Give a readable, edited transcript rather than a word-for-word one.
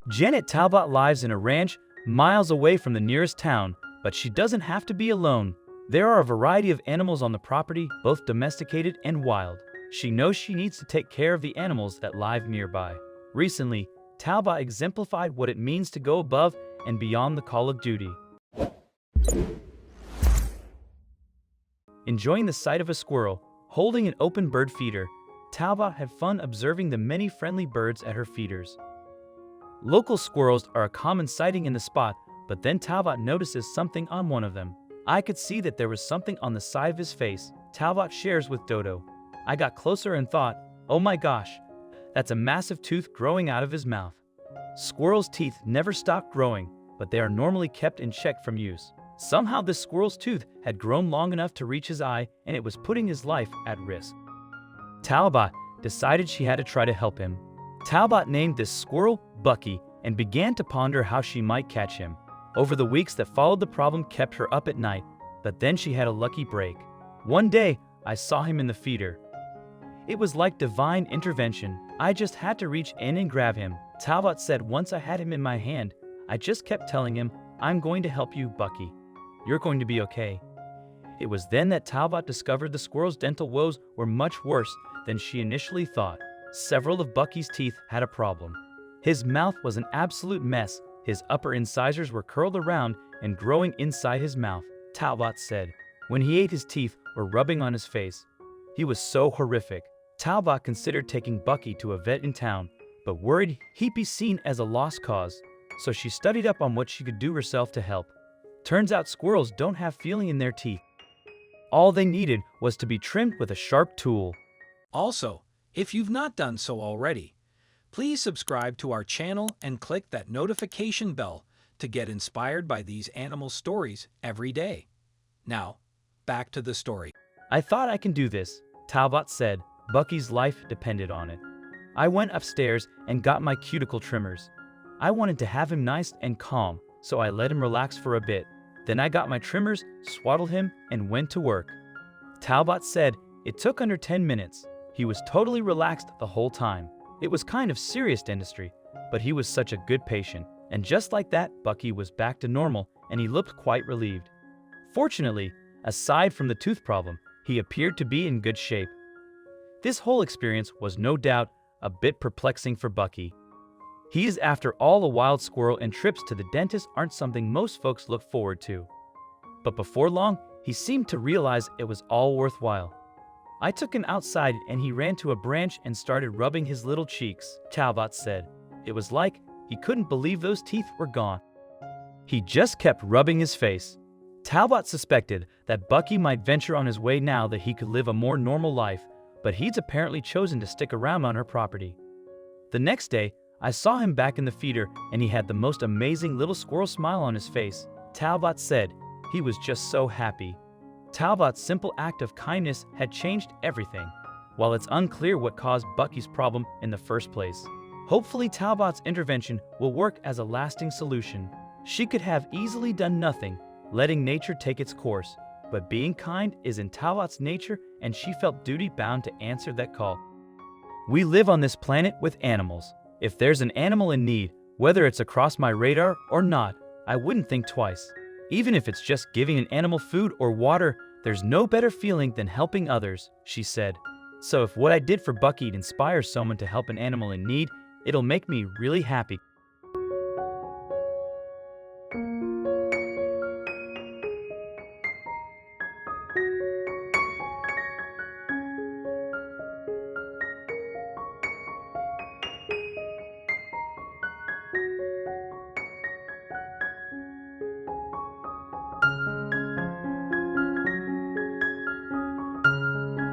Janet Talbot lives in a ranch miles away from the nearest town, but she doesn't have to be alone. There are a variety of animals on the property, both domesticated and wild. She knows she needs to take care of the animals that live nearby. Recently, Talbot exemplified what it means to go above and beyond the call of duty. Enjoying the sight of a squirrel holding an open bird feeder, Talbot had fun observing the many friendly birds at her feeders. Local squirrels are a common sighting in the spot, but then Talbot notices something on one of them. "I could see that there was something on the side of his face," Talbot shares with Dodo. "I got closer and thought, oh my gosh, that's a massive tooth growing out of his mouth." Squirrels' teeth never stop growing, but they are normally kept in check from use. Somehow this squirrel's tooth had grown long enough to reach his eye, and it was putting his life at risk. Talbot decided she had to try to help him. Talbot named this squirrel Bucky and began to ponder how she might catch him. Over the weeks that followed, the problem kept her up at night, but then she had a lucky break. "One day, I saw him in the feeder. It was like divine intervention. I just had to reach in and grab him," Talbot said. "Once I had him in my hand, I just kept telling him, 'I'm going to help you, Bucky. You're going to be okay.'" It was then that Talbot discovered the squirrel's dental woes were much worse than she initially thought. Several of Bucky's teeth had a problem. His mouth was an absolute mess. His upper incisors were curled around and growing inside his mouth, Talbot said. When he ate, his teeth were rubbing on his face. He was so horrific. Talbot considered taking Bucky to a vet in town, but worried he'd be seen as a lost cause, so she studied up on what she could do herself to help. Turns out squirrels don't have feeling in their teeth. All they needed was to be trimmed with a sharp tool. Also, if you've not done so already, please subscribe to our channel and click that notification bell to get inspired by these animal stories every day. Now, back to the story. "I thought I can do this," Talbot said. "Bucky's life depended on it. I went upstairs and got my cuticle trimmers. I wanted to have him nice and calm, so I let him relax for a bit. Then I got my trimmers, swaddled him, and went to work." Talbot said it took under 10 minutes. He was totally relaxed the whole time. It was kind of serious dentistry, but he was such a good patient. And just like that, Bucky was back to normal, and he looked quite relieved. Fortunately, aside from the tooth problem, he appeared to be in good shape. This whole experience was no doubt a bit perplexing for Bucky. He is, after all, a wild squirrel, and trips to the dentist aren't something most folks look forward to. But before long, he seemed to realize it was all worthwhile. "I took him outside and he ran to a branch and started rubbing his little cheeks," Talbot said. "It was like he couldn't believe those teeth were gone. He just kept rubbing his face." Talbot suspected that Bucky might venture on his way now that he could live a more normal life, but he'd apparently chosen to stick around on her property. "The next day, I saw him back in the feeder, and he had the most amazing little squirrel smile on his face," Talbot said. "He was just so happy." Talbot's simple act of kindness had changed everything. While it's unclear what caused Bucky's problem in the first place, hopefully Talbot's intervention will work as a lasting solution. She could have easily done nothing, letting nature take its course, but being kind is in Talbot's nature, and she felt duty-bound to answer that call. We live on this planet with animals. If there's an animal in need, whether it's across my radar or not, I wouldn't think twice. Even if it's just giving an animal food or water, there's no better feeling than helping others, she said. So if what I did for Bucky inspires someone to help an animal in need, it'll make me really happy.